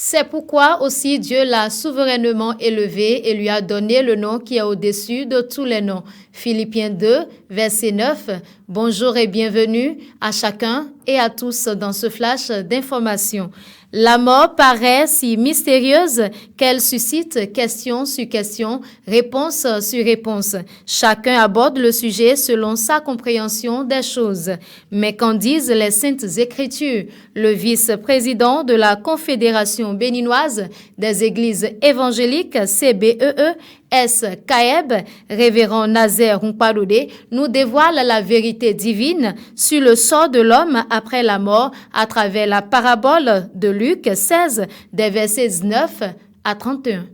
C'est pourquoi aussi Dieu l'a souverainement élevé et lui a donné le nom qui est au-dessus de tous les noms. Philippiens 2, verset 9. Bonjour et bienvenue à chacun et à tous dans ce flash d'information. La mort paraît si mystérieuse qu'elle suscite question sur question, réponse sur réponse. Chacun aborde le sujet selon sa compréhension des choses. Mais qu'en disent les Saintes Écritures? Le vice-président de la Confédération béninoise des églises évangéliques, CBEE, S.Kaeb, révérend Nazaire Hunkpadoudé, nous dévoile la vérité divine sur le sort de l'homme après la mort à travers la parabole de Luc 16, des versets 19 à 31.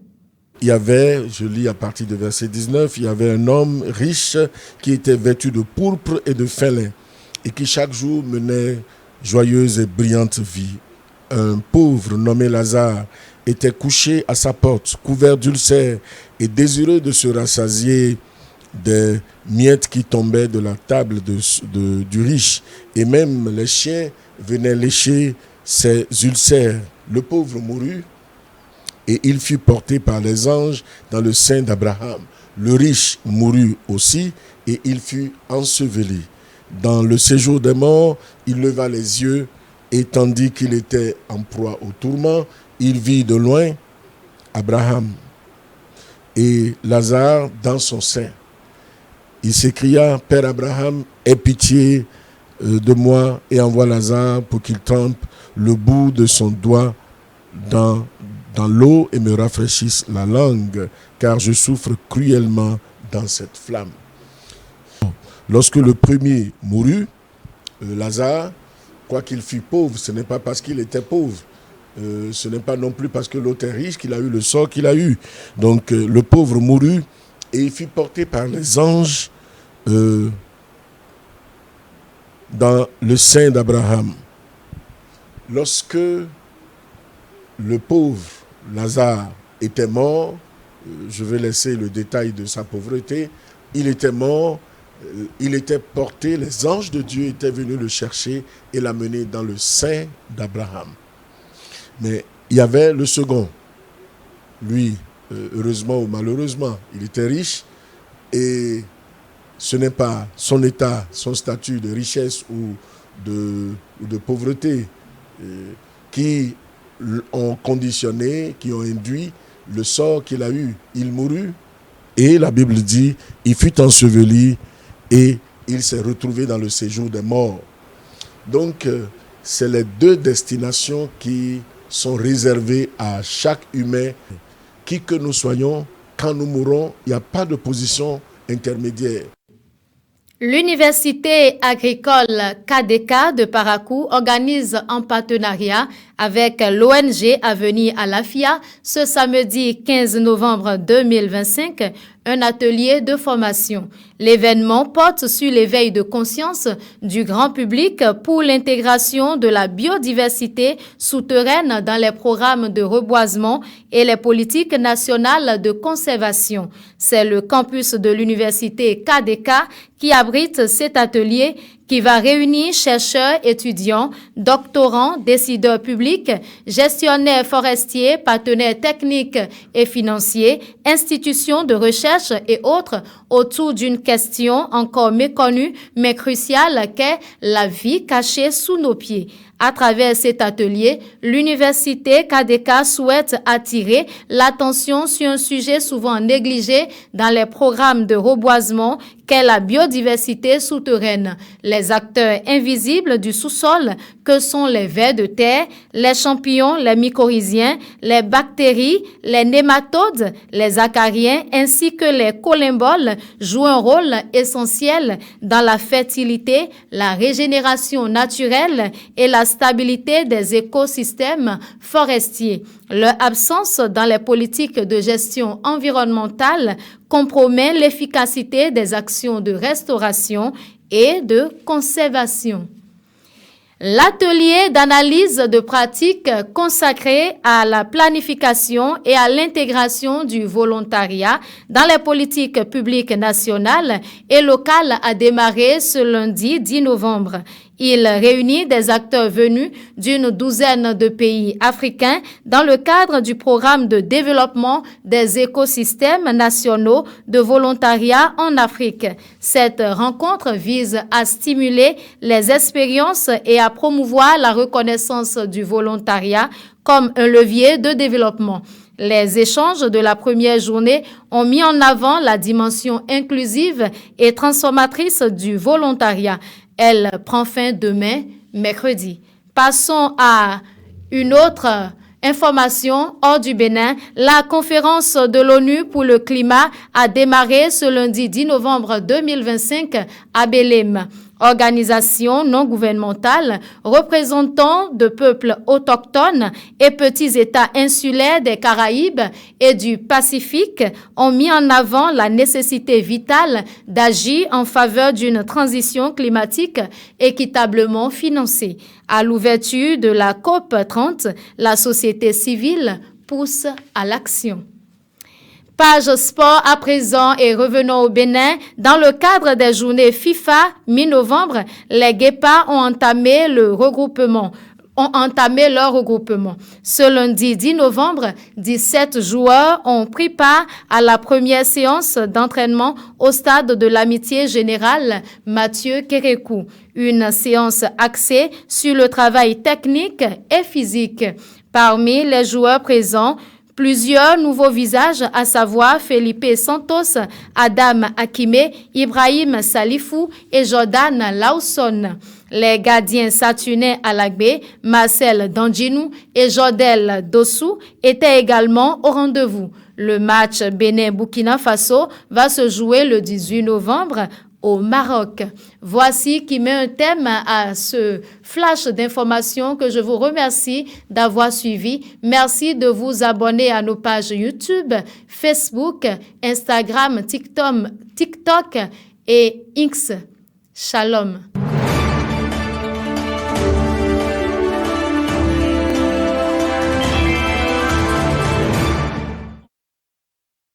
Il y avait, je lis à partir du verset 19, il y avait un homme riche qui était vêtu de pourpre et de fin lin et qui chaque jour menait joyeuse et brillante vie. Un pauvre nommé Lazare était couché à sa porte, couvert d'ulcères et désireux de se rassasier des miettes qui tombaient de la table du riche. Et même les chiens venaient lécher ses ulcères. Le pauvre mourut et il fut porté par les anges dans le sein d'Abraham. Le riche mourut aussi et il fut enseveli. Dans le séjour des morts, il leva les yeux et tandis qu'il était en proie au tourment, il vit de loin Abraham et Lazare dans son sein. Il s'écria, « Père Abraham, aie pitié de moi et envoie Lazare pour qu'il trempe le bout de son doigt dans l'eau et me rafraîchisse la langue, car je souffre cruellement dans cette flamme. » Lorsque le premier mourut, Lazare, quoiqu'il fût pauvre, ce n'est pas parce qu'il était pauvre. Ce n'est pas non plus parce que l'autre est riche qu'il a eu le sort qu'il a eu. Donc le pauvre mourut et il fut porté par les anges dans le sein d'Abraham. Lorsque le pauvre Lazare était mort, je vais laisser le détail de sa pauvreté, il était mort, il était porté, les anges de Dieu étaient venus le chercher et l'amener dans le sein d'Abraham. Mais il y avait le second. Lui, heureusement ou malheureusement, il était riche et ce n'est pas son état, son statut de richesse ou de pauvreté qui ont conditionné, qui ont induit le sort qu'il a eu. Il mourut et la Bible dit, il fut enseveli et il s'est retrouvé dans le séjour des morts. Donc, c'est les deux destinations qui sont réservées à chaque humain. Qui que nous soyons, quand nous mourrons, il n'y a pas de position intermédiaire. L'Université agricole KDK de Parakou organise en partenariat avec l'ONG Avenir à la FIA ce samedi 15 novembre 2025 un atelier de formation. L'événement porte sur l'éveil de conscience du grand public pour l'intégration de la biodiversité souterraine dans les programmes de reboisement et les politiques nationales de conservation. C'est le campus de l'université KDK qui abrite cet atelier qui va réunir chercheurs, étudiants, doctorants, décideurs publics, gestionnaires forestiers, partenaires techniques et financiers, institutions de recherche et autres autour d'une question encore méconnue mais cruciale qu'est la vie cachée sous nos pieds. À travers cet atelier, l'université KDK souhaite attirer l'attention sur un sujet souvent négligé dans les programmes de reboisement qu'est la biodiversité souterraine. Les acteurs invisibles du sous-sol que sont les vers de terre, les champignons, les mycorhiziens, les bactéries, les nématodes, les acariens ainsi que les collemboles jouent un rôle essentiel dans la fertilité, la régénération naturelle et la stabilité des écosystèmes forestiers. Leur absence dans les politiques de gestion environnementale compromet l'efficacité des actions de restauration et de conservation. L'atelier d'analyse de pratique consacré à la planification et à l'intégration du volontariat dans les politiques publiques nationales et locales a démarré ce lundi 10 novembre. Il réunit des acteurs venus d'une douzaine de pays africains dans le cadre du programme de développement des écosystèmes nationaux de volontariat en Afrique. Cette rencontre vise à stimuler les expériences et à promouvoir la reconnaissance du volontariat comme un levier de développement. Les échanges de la première journée ont mis en avant la dimension inclusive et transformatrice du volontariat. Elle prend fin demain, mercredi. Passons à une autre information hors du Bénin. La conférence de l'ONU pour le climat a démarré ce lundi 10 novembre 2025 à Belém. Organisation non gouvernementale représentant de peuples autochtones et petits États insulaires des Caraïbes et du Pacifique ont mis en avant la nécessité vitale d'agir en faveur d'une transition climatique équitablement financée. À l'ouverture de la COP 30, la société civile pousse à l'action. Page sport à présent et revenons au Bénin. Dans le cadre des journées FIFA mi-novembre, les Guépards ont entamé leur regroupement. Ce lundi 10 novembre, 17 joueurs ont pris part à la première séance d'entraînement au stade de l'Amitié Générale Mathieu Kérékou. Une séance axée sur le travail technique et physique. Parmi les joueurs présents, plusieurs nouveaux visages, à savoir Felipe Santos, Adam Akime, Ibrahim Salifou et Jordan Lawson. Les gardiens Saturnin Alagbe, Marcel Danjinou et Jordel Dossou étaient également au rendez-vous. Le match Bénin-Burkina Faso va se jouer le 18 novembre au Maroc. Voici qui met un thème à ce flash d'informations que je vous remercie d'avoir suivi. Merci de vous abonner à nos pages YouTube, Facebook, Instagram, TikTok et X. Shalom.